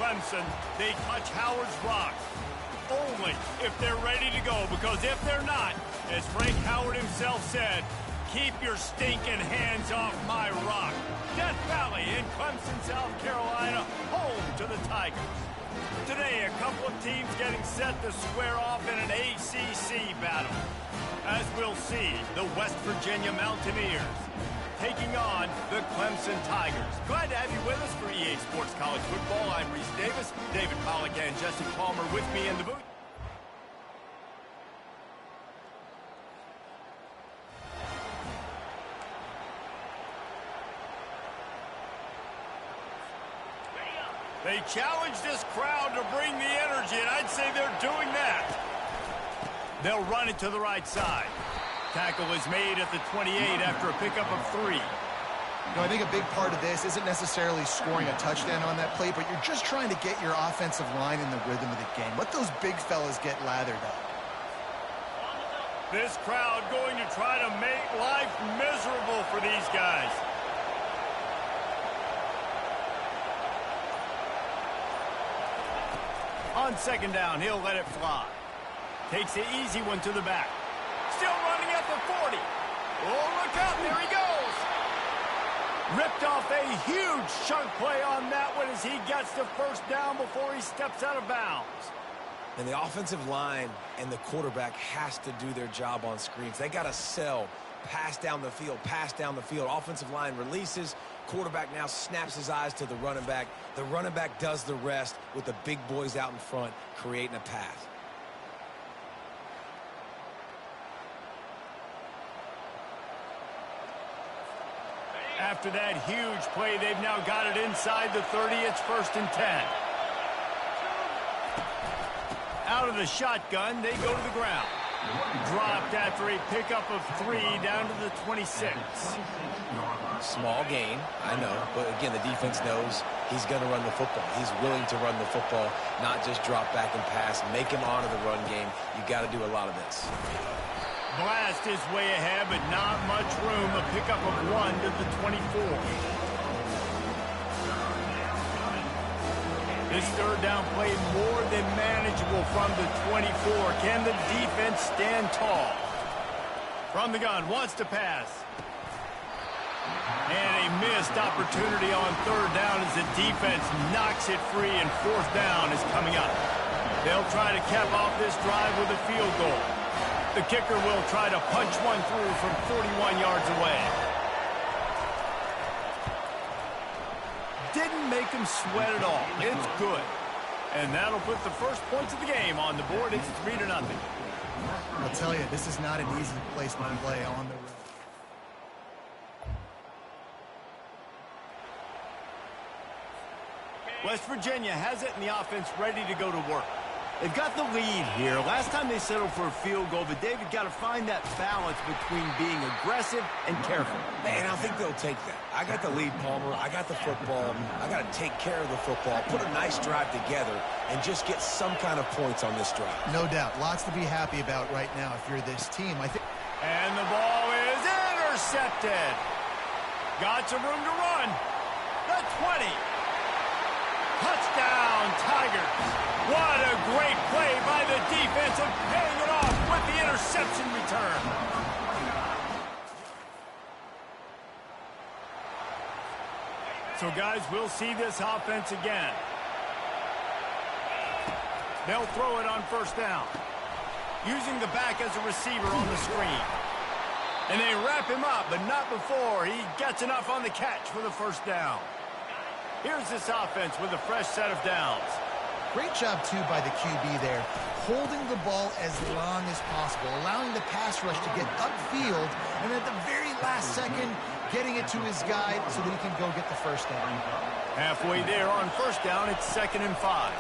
Clemson, they touch Howard's rock. Only if they're ready to go, because if they're not, as Frank Howard himself said, keep your stinking hands off my rock. Death Valley in Clemson, South Carolina, home to the Tigers. Today, a couple of teams getting set to square off in an ACC battle. As we'll see, the West Virginia Mountaineers taking on the Clemson Tigers. Glad to have you with us for EA Sports College Football. I'm Reese Davis, David Pollack and Jesse Palmer with me in the booth. They challenge this crowd to bring the energy, and I'd say they're doing that. They'll run it to the right side. Tackle is made at the 28 after a pickup of 3. I think a big part of this isn't necessarily scoring a touchdown on that play, but you're just trying to get your offensive line in the rhythm of the game. Let those big fellas get lathered up. This crowd going to try to make life miserable for these guys. On second down, he'll let it fly. Takes the easy one to the back. Still running at the 40. Oh, look out, there he goes. Ripped off a huge chunk play on that one as he gets the first down before he steps out of bounds. And the offensive line and the quarterback has to do their job on screens. They got to sell, pass down the field, pass down the field. Offensive line releases. Quarterback now snaps his eyes to the running back. The running back does the rest with the big boys out in front, creating a pass. After that huge play, they've now got it inside the 30. It's 1st and 10. Out of the shotgun, they go to the ground. Dropped after a pickup of 3 down to the 26. Small gain, I know, but again, the defense knows he's going to run the football. He's willing to run the football, not just drop back and pass, make him honor the run game. You got to do a lot of this. Blast is way ahead, but not much room. A pickup of 1 to the 24. This third down play more than manageable from the 24. Can the defense stand tall? From the gun, wants to pass. And a missed opportunity on third down as the defense knocks it free, and 4th down is coming up. They'll try to cap off this drive with a field goal. The kicker will try to punch one through from 41 yards away. Didn't make him sweat at all. It's good. And that'll put the first points of the game on the board. It's 3-0. I'll tell you, this is not an easy place to play on the road. West Virginia has it, and the offense ready to go to work. They've got the lead here. Last time they settled for a field goal, but David got to find that balance between being aggressive and careful. Man, I think they'll take that. I got the lead, Palmer. I got the football. I got to take care of the football, put a nice drive together, and just get some kind of points on this drive. No doubt. Lots to be happy about right now if you're this team. And the ball is intercepted. Got some room to run. The 20. Touchdown, Tigers. What a great play by the defense and paying it off with the interception return. So, guys, we'll see this offense again. They'll throw it on 1st down. Using the back as a receiver on the screen. And they wrap him up, but not before he gets enough on the catch for the 1st down. Here's this offense with a fresh set of downs. Great job, too, by the QB there, holding the ball as long as possible, allowing the pass rush to get upfield, and at the very last second, getting it to his guy so that he can go get the 1st down. Halfway there on 1st down, it's 2nd and 5.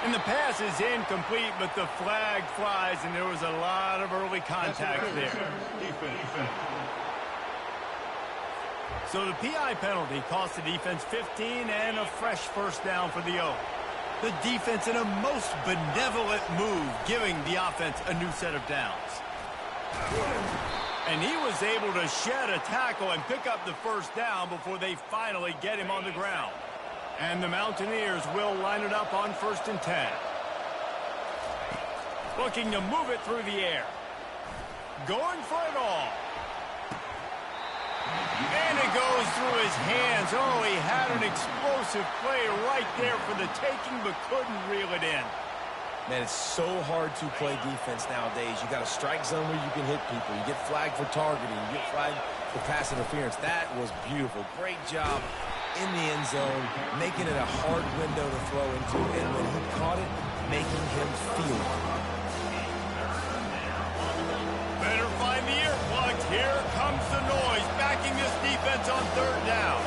And the pass is incomplete, but the flag flies, and there was a lot of early contact there. So the PI penalty cost the defense 15 and a fresh 1st down for the O. The defense in a most benevolent move, giving the offense a new set of downs. And he was able to shed a tackle and pick up the 1st down before they finally get him on the ground. And the Mountaineers will line it up on 1st and 10. Looking to move it through the air. Going for it all. And it goes through his hands. Oh, he had an explosive play right there for the taking, but couldn't reel it in. Man, it's so hard to play defense nowadays. You got a strike zone where you can hit people. You get flagged for targeting. You get flagged for pass interference. That was beautiful. Great job in the end zone, making it a hard window to throw into. And when he caught it, making him feel it. Better find the earplugs. Here comes the noise, backing this defense on 3rd down.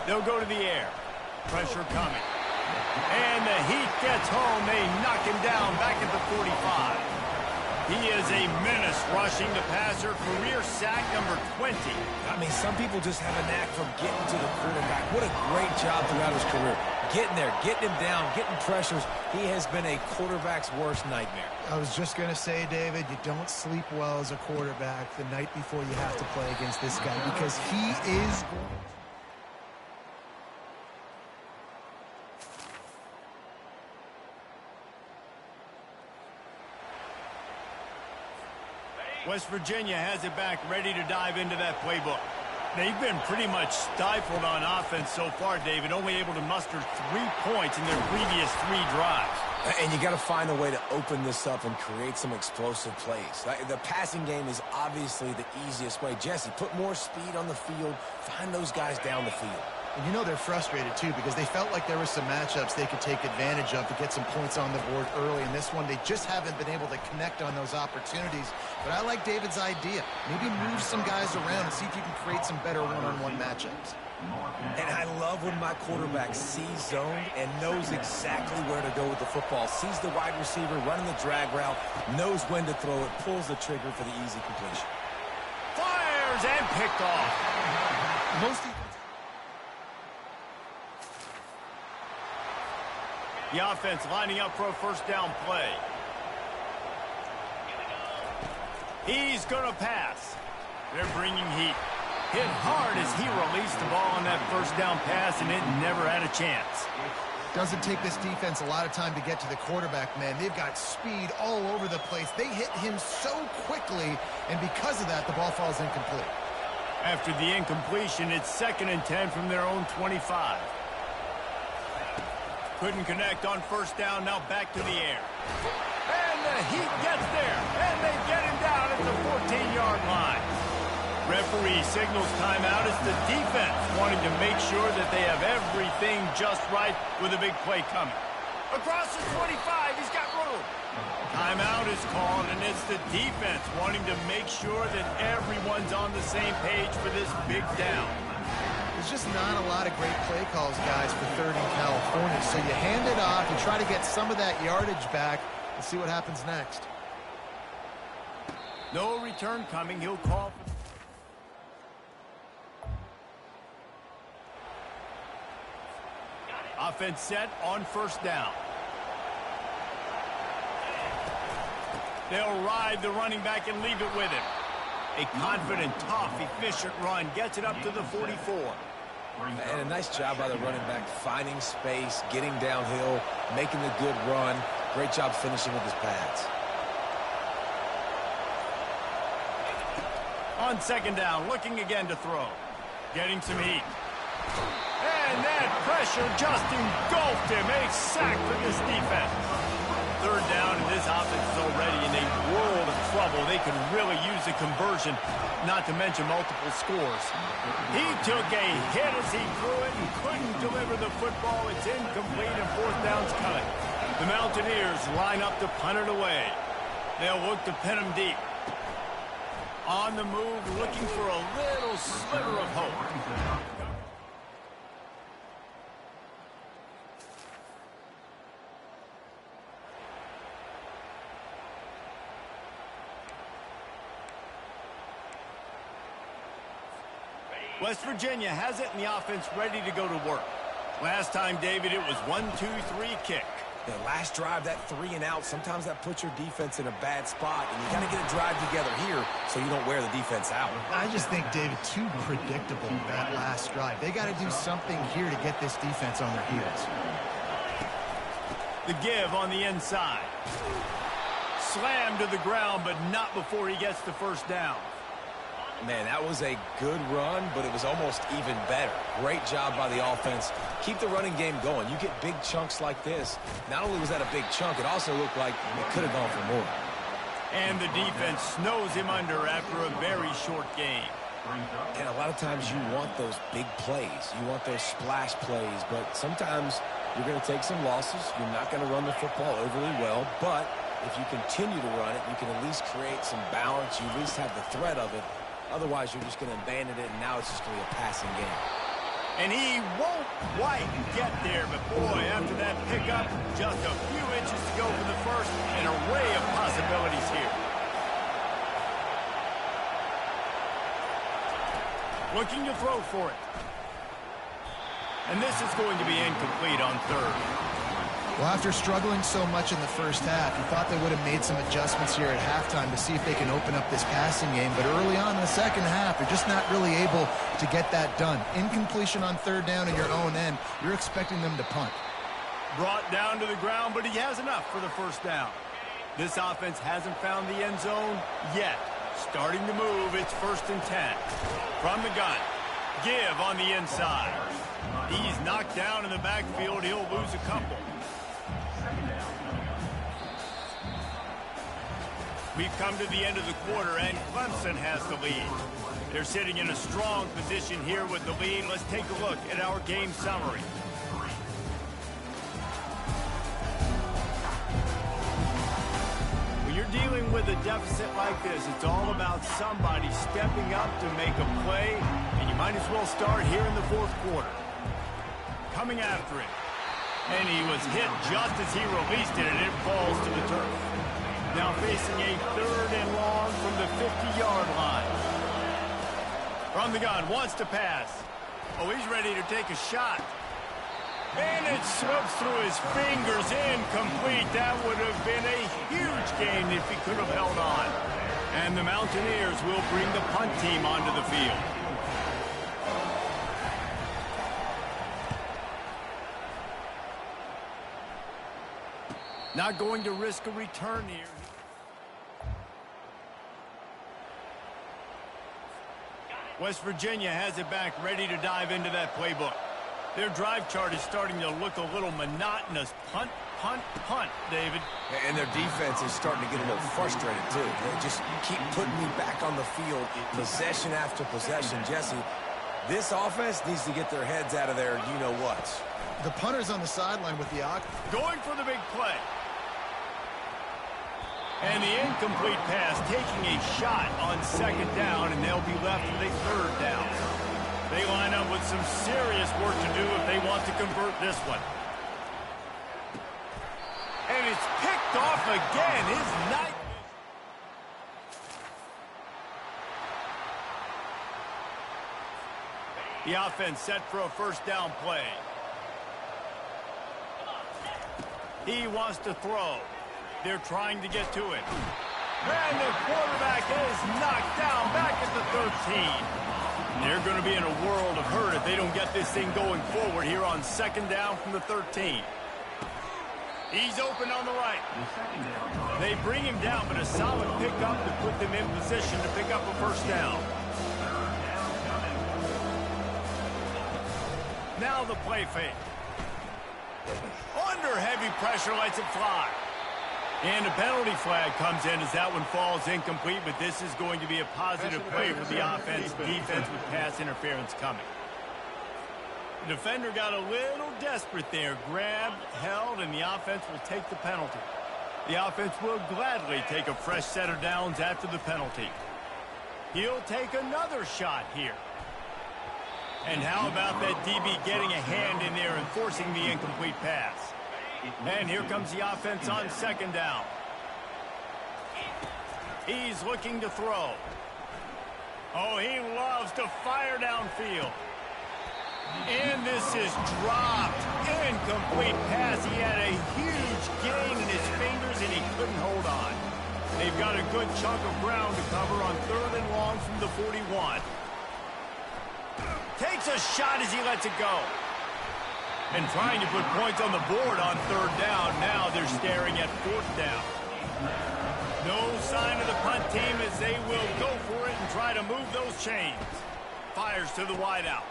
They'll go to the air. Pressure coming. And the Heat gets home. They knock him down back at the 45. He is a menace rushing the passer. Career sack number 20. I mean, some people just have a knack for getting to the quarterback. What a great job throughout his career. Getting there, getting him down, getting pressures. He has been a quarterback's worst nightmare. I was just going to say, David, you don't sleep well as a quarterback the night before you have to play against this guy because he is going to... West Virginia has it back, ready to dive into that playbook. They've been pretty much stifled on offense so far, David, only able to muster 3 points in their previous 3 drives. And you got to find a way to open this up and create some explosive plays. The passing game is obviously the easiest way. Jesse, put more speed on the field, find those guys down the field. And you know they're frustrated, too, because they felt like there were some matchups they could take advantage of to get some points on the board early. In this one, they just haven't been able to connect on those opportunities. But I like David's idea. Maybe move some guys around and see if you can create some better one-on-one matchups. And I love when my quarterback sees zoned and knows exactly where to go with the football. Sees the wide receiver running the drag route, knows when to throw it, pulls the trigger for the easy completion. Fires and picked off. The offense lining up for a 1st down play. He's going to pass. They're bringing heat. Hit hard as he released the ball on that 1st down pass, and it never had a chance. Doesn't take this defense a lot of time to get to the quarterback, man. They've got speed all over the place. They hit him so quickly, and because of that, the ball falls incomplete. After the incompletion, it's 2nd and 10 from their own 25. Couldn't connect on 1st down, now back to the air. And the Heat gets there, and they get him down at the 14-yard line. Referee signals timeout as the defense wanting to make sure that they have everything just right with a big play coming. Across the 25, he's got room. Timeout is called, and it's the defense wanting to make sure that everyone's on the same page for this big down. There's just not a lot of great play calls, guys, for 3rd in California. So you hand it off, you try to get some of that yardage back, and see what happens next. No return coming. He'll call for... Offense set on 1st down. They'll ride the running back and leave it with him. A confident, tough, efficient run gets it up to the 44. And a nice job by the running back, finding space, getting downhill, making the good run. Great job finishing with his pads. On 2nd down, looking again to throw. Getting some heat. And that pressure just engulfed him. A sack for this defense. 3rd down, and this offense is already in a world of trouble. They could really use a conversion, not to mention multiple scores. He took a hit as he threw it and couldn't deliver the football. It's incomplete, and 4th down's coming. The Mountaineers line up to punt it away. They'll look to pin him deep. On the move, looking for a little sliver of hope. West Virginia has it, and the offense ready to go to work. Last time, David, it was 1-2-3 kick. The last drive, that 3 and out, sometimes that puts your defense in a bad spot, and you got to get a drive together here so you don't wear the defense out. I just think, David, too predictable, that last drive. They got to do something here to get this defense on their heels. The give on the inside. Slammed to the ground, but not before he gets the first down. Man, that was a good run, but it was almost even better. Great job by the offense. Keep the running game going. You get big chunks like this. Not only was that a big chunk, it also looked like it could have gone for more. And the defense snows him under after a very short game. And a lot of times you want those big plays. You want those splash plays, but sometimes you're going to take some losses. You're not going to run the football overly well, but if you continue to run it, you can at least create some balance. You at least have the threat of it. Otherwise, you're just going to abandon it, and now it's just going to be a passing game. And he won't quite get there, but boy, after that pickup, just a few inches to go for the first. An array of possibilities here. Looking to throw for it. And this is going to be incomplete on third. Well, after struggling so much in the first half, you thought they would have made some adjustments here at halftime to see if they can open up this passing game. But early on in the second half, they're just not really able to get that done. Incompletion on third down in your own end, you're expecting them to punt. Brought down to the ground, but he has enough for the first down. This offense hasn't found the end zone yet. Starting to move, it's 1st and 10. From the gun, give on the inside. He's knocked down in the backfield. He'll lose a couple. We've come to the end of the quarter, and Clemson has the lead. They're sitting in a strong position here with the lead. Let's take a look at our game summary. When you're dealing with a deficit like this, it's all about somebody stepping up to make a play, and you might as well start here in the fourth quarter. Coming after him, and he was hit just as he released it, and it falls to the turf. Now facing a 3rd and long from the 50-yard line. From the gun, wants to pass. Oh, he's ready to take a shot. And it slips through his fingers, incomplete. That would have been a huge gain if he could have held on. And the Mountaineers will bring the punt team onto the field. Not going to risk a return here. West Virginia has it back, ready to dive into that playbook. Their drive chart is starting to look a little monotonous. Punt, punt, punt, David. And their defense is starting to get a little frustrated, too. They just keep putting me back on the field, possession after possession. Jesse, this offense needs to get their heads out of there, you-know-whats. The punter's on the sideline with the going for the big play. And the incomplete pass, taking a shot on 2nd down, and they'll be left with a 3rd down. They line up with some serious work to do if they want to convert this one. And it's picked off again. His night. The offense set for a 1st down play. He wants to throw. They're trying to get to it. And the quarterback is knocked down back at the 13. They're going to be in a world of hurt if they don't get this thing going forward here on 2nd down from the 13. He's open on the right. They bring him down, but a solid pickup to put them in position to pick up a 1st down. Now the play fake. Under heavy pressure, lets it fly. And a penalty flag comes in as that one falls incomplete, but this is going to be a positive play for the offense. Defense with pass interference coming. The defender got a little desperate there. Grabbed, held, and the offense will take the penalty. The offense will gladly take a fresh set of downs after the penalty. He'll take another shot here. And how about that DB getting a hand in there and forcing the incomplete pass? And here comes the offense on 2nd down. He's looking to throw. Oh, he loves to fire downfield. And this is dropped. Incomplete pass. He had a huge gain in his fingers, and he couldn't hold on. They've got a good chunk of ground to cover on 3rd and long from the 41. Takes a shot as he lets it go. And trying to put points on the board on 3rd down. Now they're staring at 4th down. No sign of the punt team as they will go for it and try to move those chains. Fires to the wideout.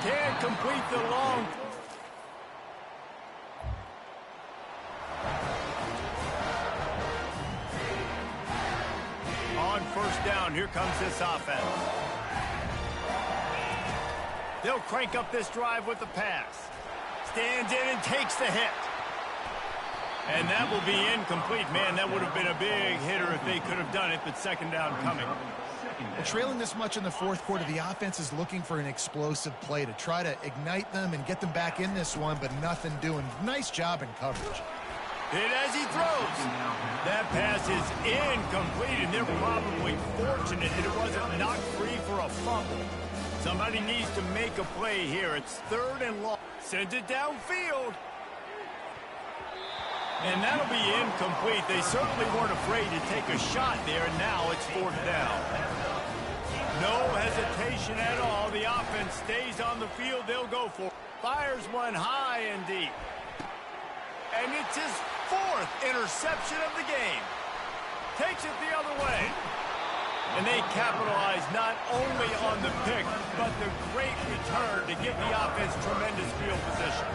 Can't complete the long. On 1st down, here comes this offense. They'll crank up this drive with the pass. Stands in and takes the hit. And that will be incomplete. Man, that would have been a big hitter if they could have done it, but 2nd down coming. Well, trailing this much in the 4th quarter, the offense is looking for an explosive play to try to ignite them and get them back in this one, but nothing doing. Nice job in coverage. Hit as he throws. That pass is incomplete, and they're probably fortunate that it wasn't knocked free for a fumble. Somebody needs to make a play here. It's 3rd and long. Sends it downfield. And that'll be incomplete. They certainly weren't afraid to take a shot there, and now it's 4th down. No hesitation at all. The offense stays on the field. They'll go for it. Fires one high and deep. And it's his 4th interception of the game. Takes it the other way. And they capitalize not only on the pick, but the great return to give the offense tremendous field position.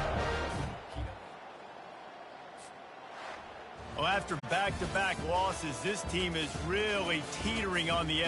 Well, after back-to-back losses, this team is really teetering on the edge.